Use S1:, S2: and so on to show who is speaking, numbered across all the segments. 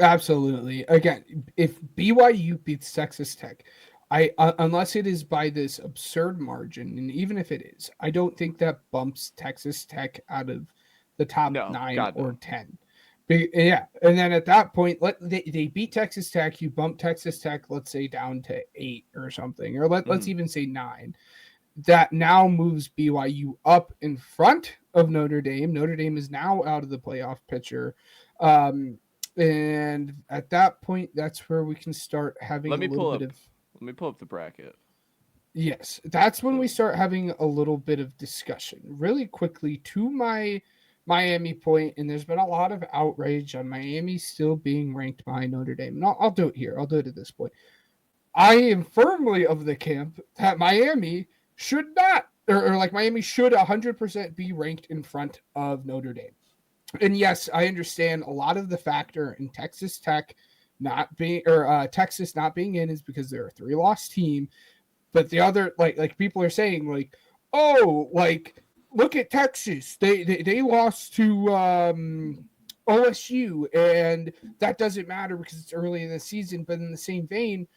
S1: Absolutely. Again, if BYU beats Texas Tech, unless it is by this absurd margin, and even if it is, I don't think that bumps Texas Tech out of the top
S2: No,
S1: 9
S2: God
S1: or
S2: no.
S1: 10. Yeah, and then at that point, they beat Texas Tech. You bump Texas Tech, let's say, down to 8 or something, or let's
S2: Hmm.
S1: even say 9. That now moves BYU up in front of Notre Dame. Notre Dame is now out of the playoff picture. Um, and at that point, that's where we can start having
S2: Let
S1: a
S2: me
S1: little
S2: pull
S1: bit
S2: up.
S1: of,
S2: Let me pull up the bracket.
S1: yes, that's when we
S2: So
S1: start having a little bit of discussion. Really quickly to my Miami point, and there's been a lot of outrage on Miami still being ranked behind Notre Dame. And I'll do it here. I'll do it at this point. I am firmly of the camp that Miami should not, or like Miami should 100% be ranked in front of Notre Dame. And yes, I understand a lot of the factor in Texas Tech not being, or Texas not being in is because they're a 3-loss team. But the other, like people are saying, like, oh, like, look at Texas. They lost to OSU, and that doesn't matter because it's early in the season. But in the same vein,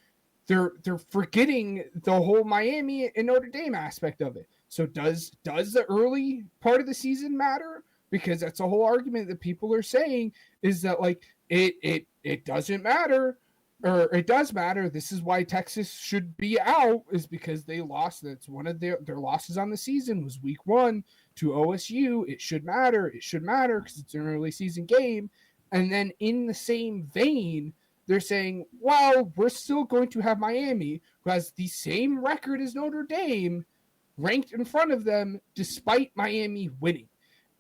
S1: they're forgetting the whole Miami and Notre Dame aspect of it. So does the early part of the season matter? Because that's a whole argument that people are saying is that like it doesn't matter, or it does matter. This is why Texas should be out, is because they lost. That's one of their losses on the season was week 1 to OSU. It should matter. It should matter because it's an early season game. And then in the same vein, they're saying, well, we're still going to have Miami, who has the same record as Notre Dame, ranked in front of them despite Miami winning.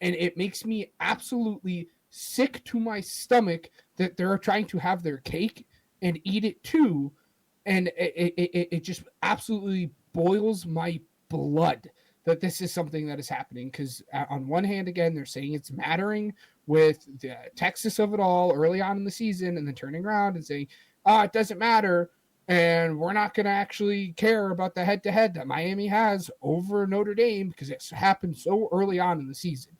S1: And it makes me absolutely sick to my stomach that they're trying to have their cake and eat it too. And it just absolutely boils my blood that this is something that is happening. Because on one hand, again, they're saying it's mattering with the Texas of it all early on in the season, and then turning around and saying, "Oh, it doesn't matter, and we're not going to actually care about the head-to-head that Miami has over Notre Dame because it's happened so early on in the season."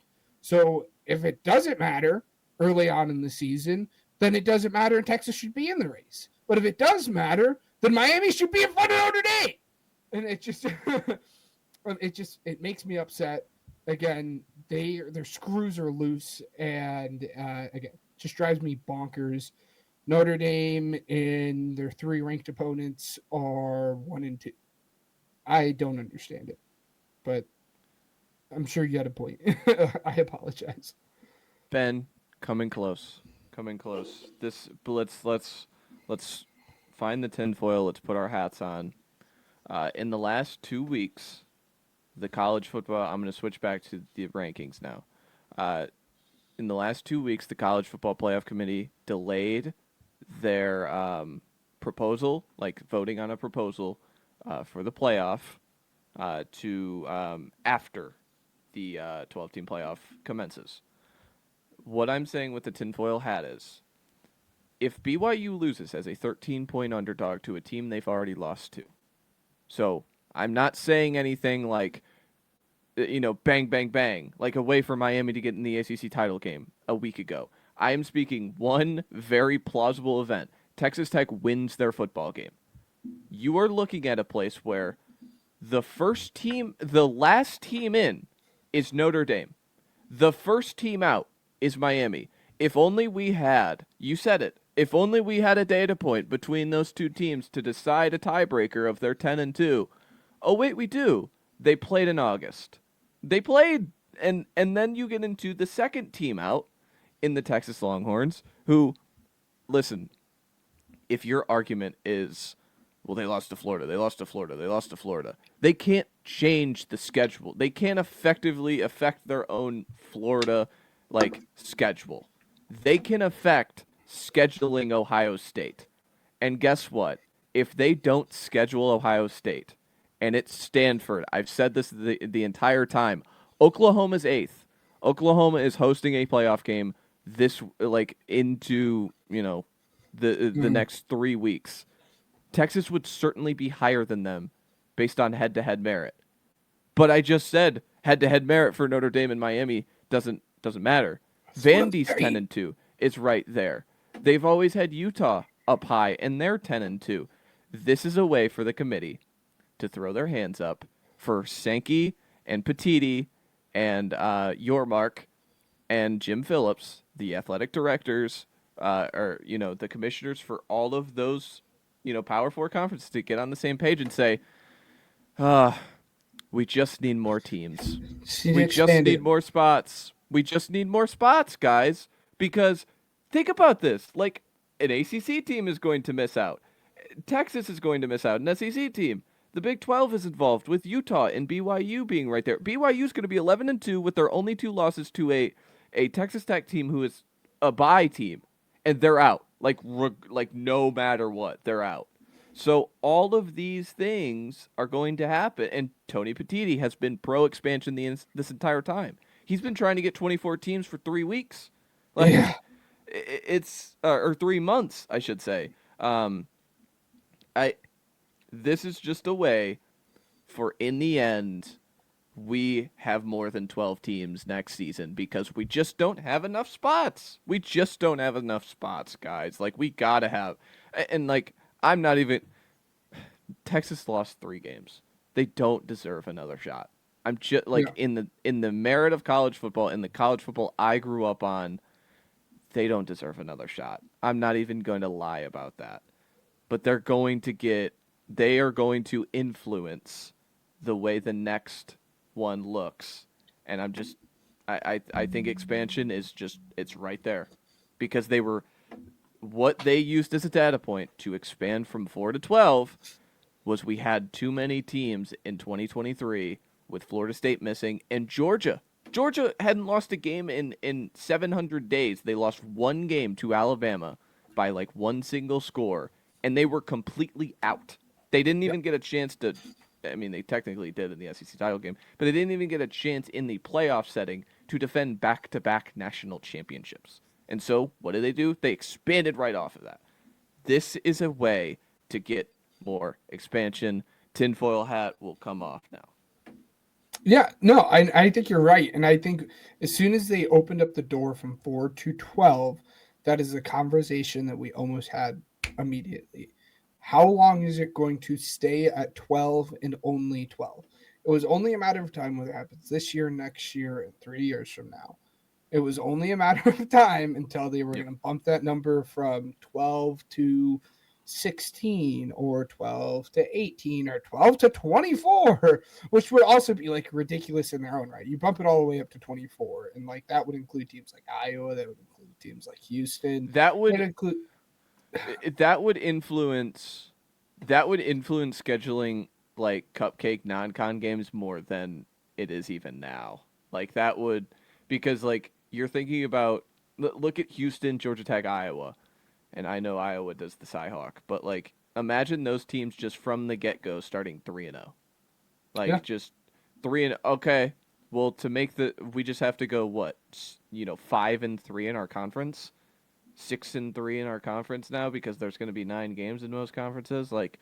S1: So if it doesn't matter early on in the season, then it doesn't matter, and Texas should be in the race. But if it does matter, then Miami should be in front of Notre Dame. And it just it makes me upset. Again, their screws are loose, and again, just drives me bonkers. Notre Dame and their 3 ranked opponents are 1 and 2. I don't understand it, but I'm sure you had a point. I apologize.
S2: Ben, coming close, coming close. This, but let's find the tinfoil. Let's put our hats on. In the last 2 weeks, the college football. I'm going to switch back to the rankings now. Uh, in the last 2 weeks, the college football playoff committee delayed their proposal, like voting on a proposal for the playoff, to after the 12-team playoff commences. What I'm saying with the tinfoil hat is, if BYU loses as a 13-point underdog to a team they've already lost to, so I'm not saying anything like, bang, bang, bang, like a way for Miami to get in the ACC title game a week ago. I am speaking one very plausible event. Texas Tech wins their football game. You are looking at a place where the last team in is Notre Dame. The first team out is Miami. If only we had, you said it, if only we had a data point between those two teams to decide a tiebreaker of their 10-2. Oh, wait, we do. They played in August. They played, and then you get into the second team out in the Texas Longhorns, who, listen, if your argument is, well, they lost to Florida, they lost to Florida, they lost to Florida, they can't change the schedule. They can't effectively affect their own Florida schedule. They can affect scheduling Ohio State. And guess what? If they don't schedule Ohio State and it's Stanford, I've said this the entire time. Oklahoma's 8th. Oklahoma is hosting a playoff game this into, the
S1: Mm.
S2: next 3 weeks. Texas would certainly be higher than them based on head-to-head merit. But I just said head-to-head merit for Notre Dame and Miami doesn't matter.
S1: That's what I'm
S2: Vandy's ten
S1: saying.
S2: and 2 is right there. They've always had Utah up high, and they're 10-2. This is a way for the committee to throw their hands up for Sankey and Petiti and Yormark and Jim Phillips, the athletic directors, or the commissioners for all of those, Power Four conferences to get on the same page and say, we just need more teams.
S1: See to
S2: We just
S1: expand
S2: need
S1: it.
S2: more spots. We just need more spots, guys. Because think about this: like an ACC team is going to miss out. Texas is going to miss out. An SEC team. The Big 12 is involved with Utah and BYU being right there. BYU is going to be 11-2 with their only 2 losses to a Texas Tech team who is a bye team, and they're out. Like no matter what, they're out. So all of these things are going to happen, and Tony Petiti has been pro expansion this entire time. He's been trying to get 24 teams for 3 weeks,
S1: Yeah.
S2: like it's or 3 months, I should say. I This is just a way for, in the end, we have more than 12 teams next season because we just don't have enough spots. We just don't have enough spots, guys. Like, we gotta have, and like, I'm not even. Texas lost 3 games. They don't deserve another shot. I'm just like,
S1: Yeah.
S2: in the merit of college football, in the college football I grew up on, they don't deserve another shot. I'm not even going to lie about that. But they are going to influence the way the next one looks. And I think expansion is just, it's right there. Because what they used as a data point to expand from 4 to 12 was we had too many teams in 2023 with Florida State missing and Georgia. Georgia hadn't lost a game in 700 days. They lost 1 game to Alabama by like 1 single score, and they were completely out. They didn't
S1: Yeah.
S2: even get a chance to. I mean, they technically did in the SEC title game, but they didn't even get a chance in the playoff setting to defend back-to-back national championships. And so, what did they do? They expanded right off of that. This is a way to get more expansion. Tinfoil hat will come off now.
S1: Yeah, no, I think you're right. And I think as soon as they opened up the door from 4 to 12, that is a conversation that we almost had immediately. How long is it going to stay at 12 and only 12? It was only a matter of time whether it happens this year, next year, and 3 years from now. It was only a matter of time until they were
S2: Yep.
S1: going to bump that number from 12 to 16 or 12 to 18 or 12 to 24, which would also be like ridiculous in their own right. You bump it all the way up to 24, and like that would include teams like Iowa, that would include teams like Houston,
S2: That
S1: that
S2: would
S1: include
S2: that would influence scheduling like cupcake non-con games more than it is even now. Like that would, because like you're thinking about, look at Houston, Georgia Tech, Iowa, and I know Iowa does the Cyhawk, but like imagine those teams just from the get-go starting 3-0.
S1: yeah,
S2: Like just 3 and okay, well to make we just have to go what? 5-3 in our conference. 6-3 in our conference now because there's going to be 9 games in most conferences. Like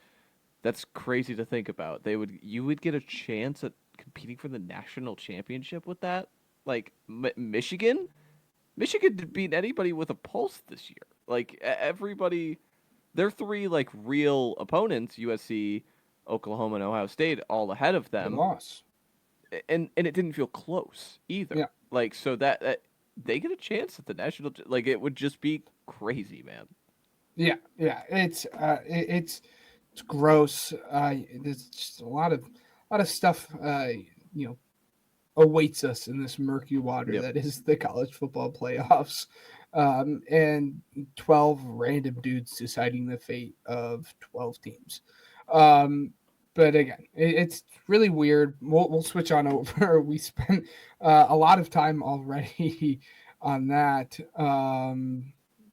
S2: that's crazy to think about. You would get a chance at competing for the national championship with that. Like Michigan did beat anybody with a pulse this year. Like everybody, their 3 like real opponents, USC, Oklahoma, and Ohio State, all ahead of
S1: they
S2: them,
S1: lost.
S2: and it didn't feel close either.
S1: Yeah,
S2: Like so that they get a chance at the national. Like it would just be crazy, man.
S1: yeah. It's gross. There's just a lot of stuff. You know, awaits us in this murky water
S2: Yep.
S1: that is the college football playoffs. And 12 random dudes deciding the fate of 12 teams. Um, but again, it's really weird. We'll switch on over. We spent a lot of time already on that.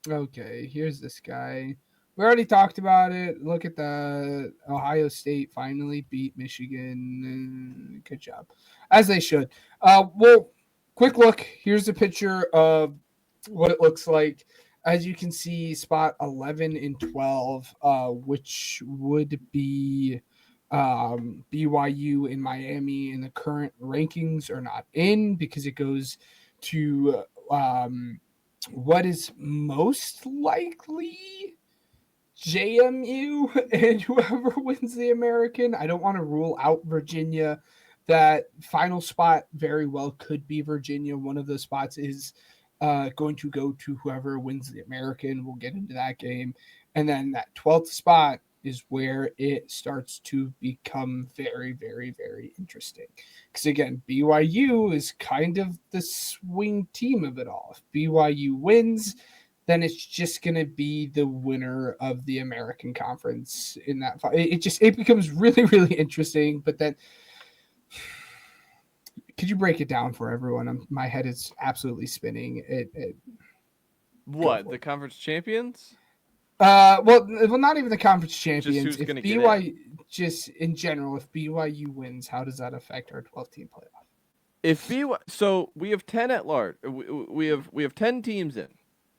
S1: Okay, here's this guy. We already talked about it. Look at the Ohio State finally beat Michigan. Good job, as they should. Well, quick look. Here's a picture of what it looks like. As you can see, spot 11 and 12, which would be BYU in Miami in the current rankings are not in because it goes to What is most likely? JMU and whoever wins the American. I don't want to rule out Virginia. That final spot very well could be Virginia. One of those spots is going to go to whoever wins the American. We'll get into that game. And then that 12th spot is where it starts to become very, very, very interesting. Because again, BYU is kind of the swing team of it all. If BYU wins, then it's just going to be the winner of the American Conference in that. It becomes really, really interesting. But then, could you break it down for everyone? My head is absolutely spinning. Go
S2: What,
S1: for
S2: the
S1: it.
S2: conference champions?
S1: Well, not even the conference
S2: Just
S1: champions.
S2: who's
S1: If
S2: gonna get in?
S1: BYU, just in general, if BYU wins, how does that affect our 12-team playoff?
S2: If BYU, so we have 10 at large. We have 10 teams in,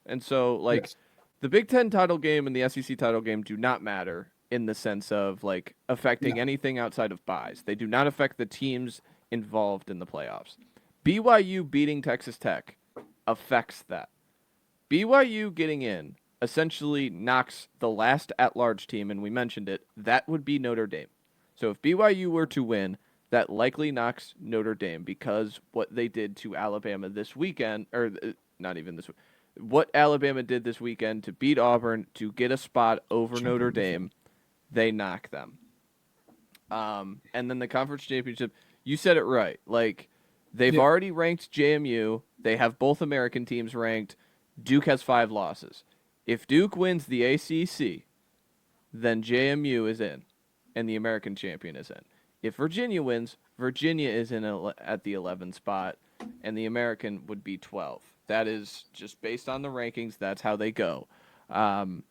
S2: and so like
S1: Yes.
S2: the Big Ten title game and the SEC title game do not matter in the sense of like affecting
S1: No.
S2: anything outside of buys. They do not affect the teams involved in the playoffs. BYU beating Texas Tech affects that. BYU getting in essentially knocks the last at-large team, and we mentioned it. That would be Notre Dame. So if BYU were to win, that likely knocks Notre Dame because what they did to Alabama this weekend, or not even this week, what Alabama did this weekend to beat Auburn to get a spot over Notre Dame, they knock them. And then the conference championship, you said it right. Like they've
S1: Yeah.
S2: already ranked JMU. They have both American teams ranked. Duke has 5 losses. If Duke wins the ACC, then JMU is in, and the American champion is in. If Virginia wins, Virginia is in at the 11th spot, and the American would be 12. That is just based on the rankings. That's how they go. Um,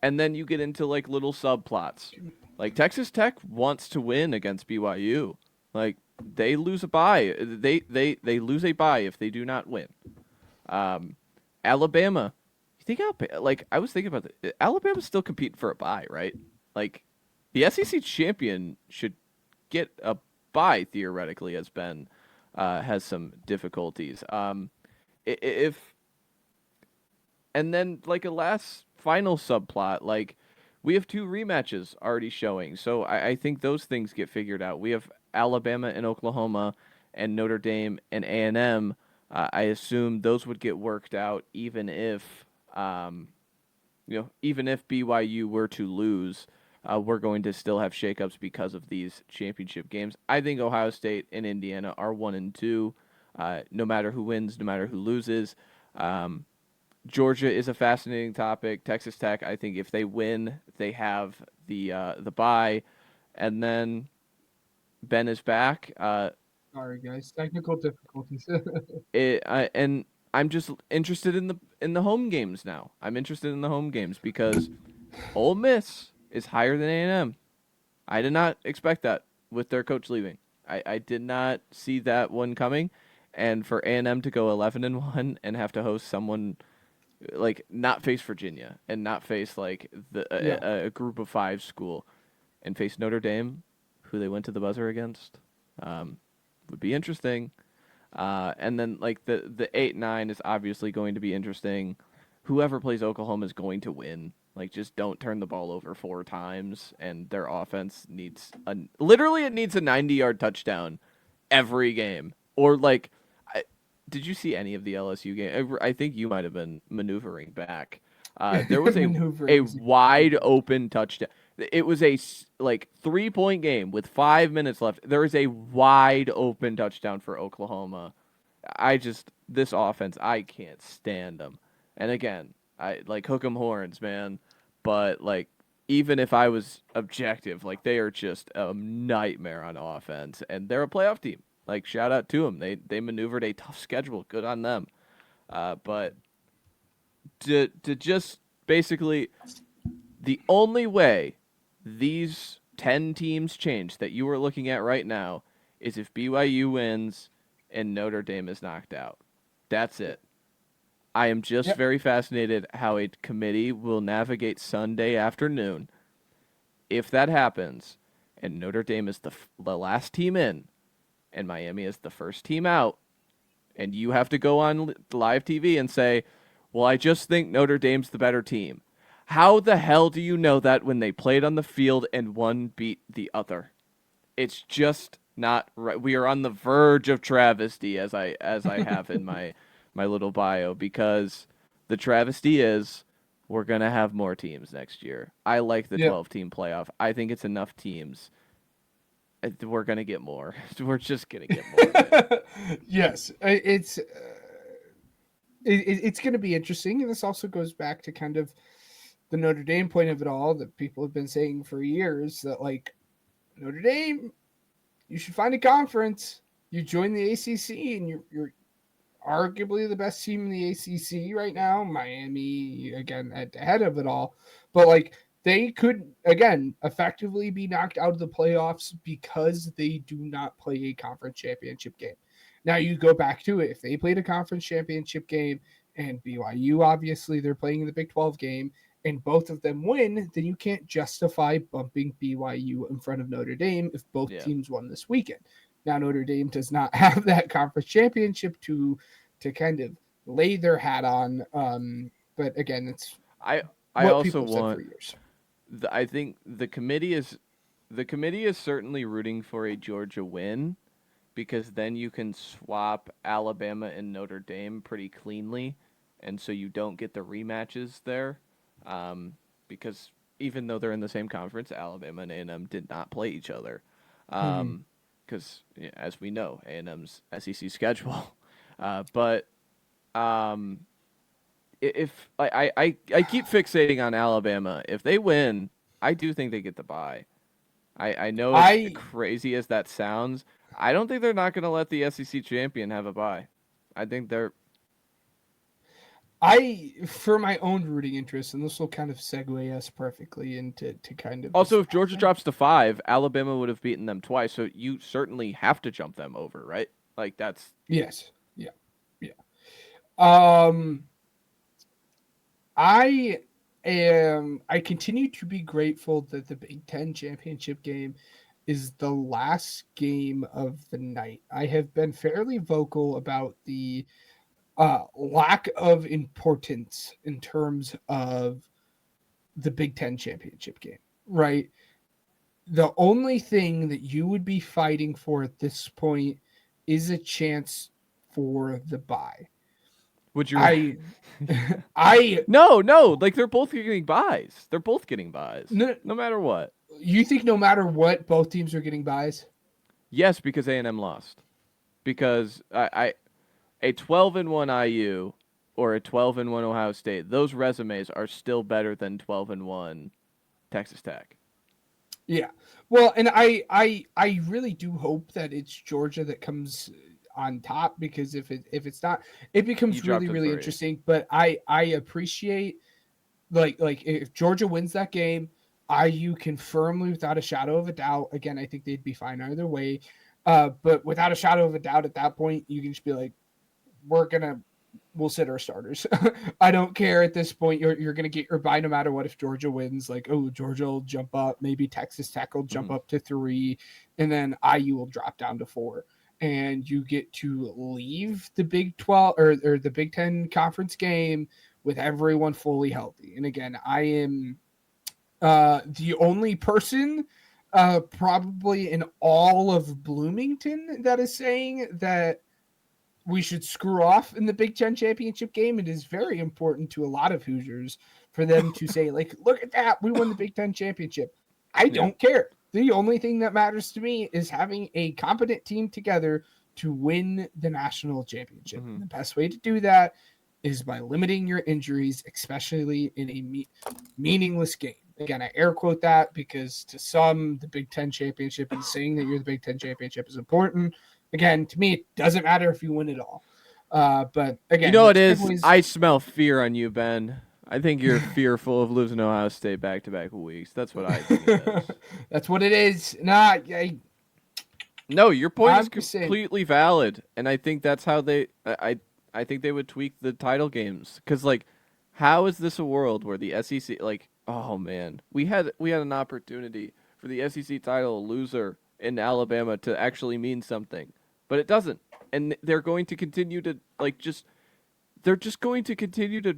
S2: and then you get into like little subplots. Like Texas Tech wants to win against BYU. Like they lose a bye. They lose a bye if they do not win. Um, Alabama, you think like I was thinking about it. Alabama's still competing for a bye, right? Like the SEC champion should get a bye theoretically, as Ben has some difficulties. If and then like a last final subplot, like we have 2 rematches already showing, so I think those things get figured out. We have Alabama and Oklahoma, and Notre Dame and A&M. I assume those would get worked out um, even if BYU were to lose, we're going to still have shakeups because of these championship games. I think Ohio State and Indiana are 1 and 2, no matter who wins, no matter who loses. Georgia is a fascinating topic. Texas Tech, I think if they win, they have the bye, and then Ben is back.
S1: Sorry, guys. Technical difficulties.
S2: And I'm just interested in the home games now. I'm interested in the home games because Ole Miss is higher than A&M. I did not expect that with their coach leaving. I did not see that one coming, and for A&M to go 11-1 and have to host someone like not face Virginia and not face like
S1: Yeah.
S2: a group of 5 school and face Notre Dame, who they went to the buzzer against, would be interesting. And then like the 8-9 is obviously going to be interesting. Whoever plays Oklahoma is going to win. Like just don't turn the ball over 4 times, and their offense needs literally it needs a 90-yard touchdown every game. Or like, did you see any of the LSU game? I think you might have been maneuvering back. There was a
S1: Maneuvering is
S2: wide open touchdown. It was a like 3-point game with 5 minutes left. There is a wide open touchdown for Oklahoma. This offense, I can't stand them. And again, I like hook 'em horns, man. But like even if I was objective, like they are just a nightmare on offense, and they're a playoff team. Like shout out to them. They maneuvered a tough schedule. Good on them. But to just basically the only way these 10 teams change that you are looking at right now is if BYU wins and Notre Dame is knocked out. That's it. I am just
S1: Yep.
S2: very fascinated how a committee will navigate Sunday afternoon if that happens and Notre Dame is the last team in and Miami is the first team out, and you have to go on live TV and say, Well, I just think Notre Dame's the better team. How the hell do you know that when they played on the field and one beat the other? It's just not right. We are on the verge of travesty, as I have in my little bio, because the travesty is we're gonna have more teams next year. I like the
S1: Yeah.
S2: 12-team playoff. I think it's enough teams. We're gonna get more. We're just gonna get more, man.
S1: Yes, it's going to be interesting, and this also goes back to kind of the Notre Dame point of it all that people have been saying for years that like Notre Dame, you should find a conference. You join the ACC, and you're arguably the best team in the ACC right now. Miami, again, at the head of it all. But, like, they could, again, effectively be knocked out of the playoffs because they do not play a conference championship game. Now, you go back to it. If they played a conference championship game and BYU, obviously, they're playing in the Big 12 game, and both of them win, then you can't justify bumping BYU in front of Notre Dame if both
S2: Yeah.
S1: teams won this weekend. Now Notre Dame does not have that conference championship to kind of lay their hat on. But again, it's
S2: I I
S1: what
S2: also
S1: people have said
S2: want
S1: for years.
S2: I think the committee is certainly rooting for a Georgia win because then you can swap Alabama and Notre Dame pretty cleanly, and so you don't get the rematches there. Because even though they're in the same conference, Alabama and A&M did not play each other.
S1: Mm-hmm.
S2: Because as we know, A&M's SEC schedule. But um, if I keep fixating on Alabama, if they win, I do think they get the bye. I know as
S1: I
S2: crazy as that sounds, I don't think they're not going to let the SEC champion have a bye. I think they're
S1: I for my own rooting interest, and this will kind of segue us perfectly into kind of
S2: also
S1: this
S2: if Georgia drops to 5, Alabama would have beaten them twice, so you certainly have to jump them over, right? Like that's
S1: yes, yeah, yeah. Um, I I continue to be grateful that the Big Ten championship game is the last game of the night. I have been fairly vocal about the lack of importance in terms of the Big Ten championship game, right? The only thing that you would be fighting for at this point is a chance for the bye.
S2: would you
S1: I, I,
S2: No, like they're both getting buys. They're both getting buys,
S1: no,
S2: no matter what.
S1: you think no matter what, both teams are getting buys?
S2: Yes, because A&M lost. Because a 12-1 IU or a 12-1 Ohio State, those resumes are still better than 12-1 Texas Tech.
S1: Yeah. Well, and I really do hope that it's Georgia that comes on top because if it's not, it
S2: You
S1: becomes
S2: dropped
S1: really
S2: in
S1: really
S2: 3.
S1: interesting. But I appreciate like if Georgia wins that game, IU can firmly without a shadow of a doubt. Again, I think they'd be fine either way. But without a shadow of a doubt, at that point, you can just be like, we'll sit our starters. I don't care at this point. You're gonna get your bye no matter what. If Georgia wins, like Georgia will jump up, maybe Texas Tech will jump
S2: Mm-hmm.
S1: up to 3, and then IU will drop down to 4, and you get to leave the Big 12 or the Big 10 conference game with everyone fully healthy. And again, I am the only person probably in all of Bloomington that is saying that we should screw off in the Big Ten championship game. It is very important to a lot of Hoosiers for them to say, like, look at that, we won the Big Ten championship. I
S2: Yeah.
S1: don't care. The only thing that matters to me is having a competent team together to win the national championship.
S2: Mm-hmm.
S1: And the best way to do that is by limiting your injuries, especially in a meaningless game. Again, I air quote that because to some, the Big Ten championship and saying that you're the Big Ten championship is important. Again, to me, it doesn't matter if you win it all. But
S2: You
S1: again,
S2: know what
S1: which
S2: it is?
S1: segues.
S2: I smell fear on you, Ben. I think you're fearful of losing Ohio State back-to-back weeks. That's what I think it is.
S1: That's what it is. Nah,
S2: No, your point is
S1: I'm just saying.
S2: completely valid, and I think that's how I think they would tweak the title games because like, how is this a world where the SEC like, oh man, we had an opportunity for the SEC title loser in Alabama to actually mean something, but it doesn't, and they're going to continue to like just they're just going to continue to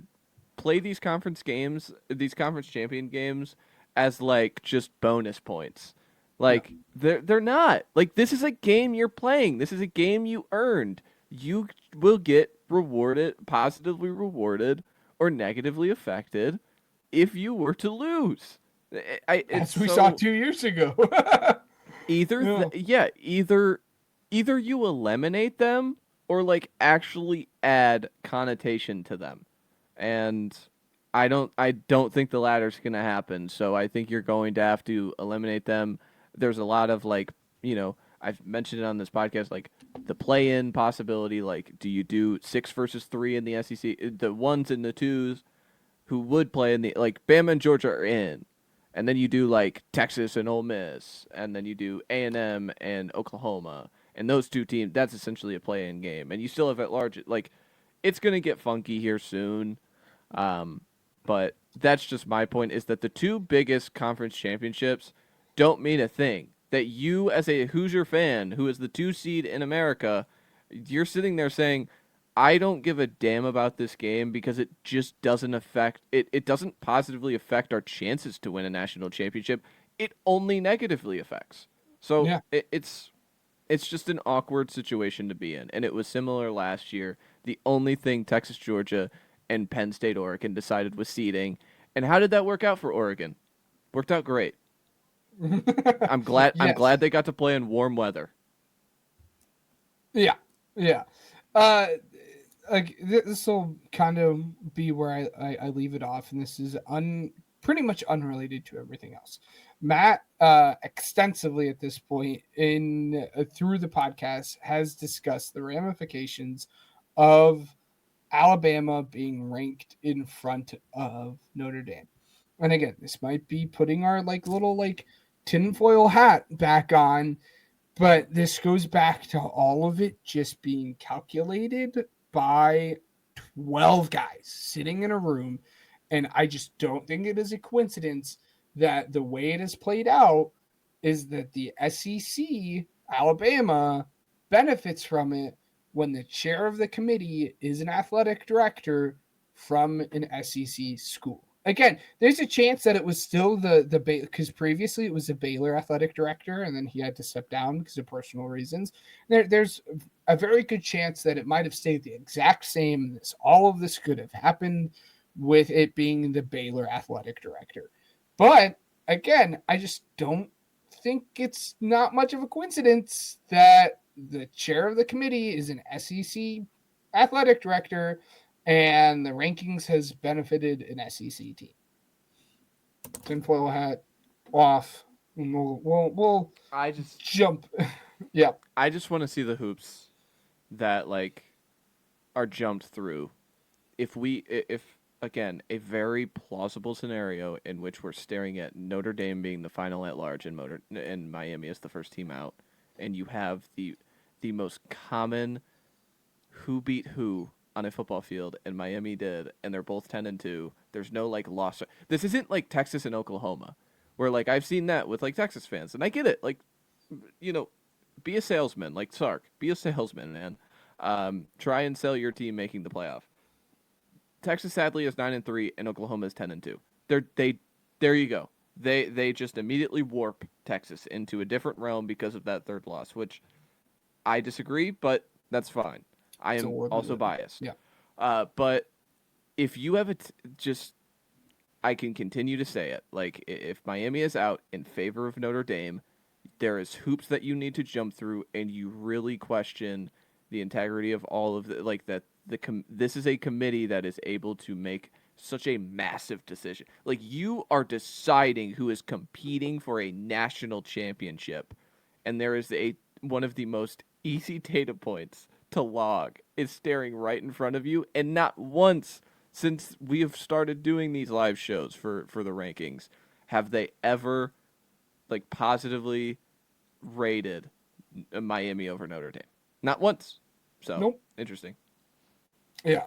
S2: play these conference games, these conference champion games, as like just bonus points.
S1: Yeah.
S2: Like they're not. Like this is a game you're playing. This is a game you earned. You will get rewarded, positively rewarded or negatively affected if you were to lose. It's
S1: As we saw
S2: so
S1: 2 years ago. Yeah.
S2: either you eliminate them or like actually add connotation to them. And I don't think the latter's going to happen. So I think you're going to have to eliminate them. There's a lot of like, I've mentioned it on this podcast, like the play-in possibility. Like, do you do 6 versus 3 in the SEC? The ones and the twos who would play in the like Bama and Georgia are in, and then you do like Texas and Ole Miss, and then you do A&M and Oklahoma, and those two teams. That's essentially a play-in game, and you still have at large like it's gonna get funky here soon. Um, but that's just my point is that the two biggest conference championships don't mean a thing. That you, as a Hoosier fan who is the 2 seed in America, you're sitting there saying, I don't give a damn about this game because it just doesn't affect it. It doesn't positively affect our chances to win a national championship. It only negatively affects. So
S1: Yeah.
S2: it's just an awkward situation to be in, and it was similar last year. The only thing Texas, Georgia, and Penn State, Oregon decided was seeding. And how did that work out for Oregon? Worked out great. I'm glad. I'm
S1: Yes.
S2: glad they got to play in warm weather.
S1: Yeah. Yeah. Uh, like this will kind of be where I leave it off, and this is pretty much unrelated to everything else. Matt, extensively at this point in through the podcast, has discussed the ramifications of Alabama being ranked in front of Notre Dame. And again, this might be putting our like little like tinfoil hat back on, but this goes back to all of it just being calculated by 12 guys sitting in a room. And I just don't think it is a coincidence that the way it has played out is that the SEC, Alabama, benefits from it when the chair of the committee is an athletic director from an SEC school. Again, there's a chance that it was still the because previously it was the Baylor athletic director, and then he had to step down because of personal reasons. There's a very good chance that it might have stayed the exact same. All of this could have happened with it being the Baylor athletic director, but again, I just don't think it's not much of a coincidence that the chair of the committee is an SEC athletic director, and the rankings has benefited an SEC team. Tinfoil hat off, and we'll
S2: I just
S1: jump. Yeah,
S2: I just want to see the hoops that like are jumped through. If again a very plausible scenario in which we're staring at Notre Dame being the final at large and Miami as the first team out, and you have the most common who beat who on a football field, and Miami did, and they're both 10-2. There's no like loss. This isn't like Texas and Oklahoma, where like I've seen that with like Texas fans, and I get it. Like, you know, be a salesman, like Sark. Be a salesman, man. Try and sell your team making the playoff. Texas sadly is 9-3, and Oklahoma is 10-2. There you go. They just immediately warp Texas into a different realm because of that third loss, which I disagree, but that's fine. I am also biased.
S1: Yeah.
S2: But if you have just, I can continue to say it. Like, if Miami is out in favor of Notre Dame, there is hoops that you need to jump through, and you really question the integrity of all of the, like, that this is a committee that is able to make such a massive decision. Like, you are deciding who is competing for a national championship, and there is one of the most easy data points to log is staring right in front of you, and not once since we have started doing these live shows for the rankings have they ever like positively rated Miami over Notre Dame. Not once. So
S1: Nope.
S2: Interesting.
S1: Yeah.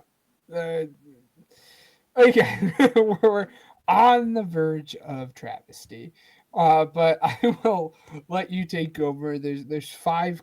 S1: Again, we're on the verge of travesty. But I will let you take over. There's 5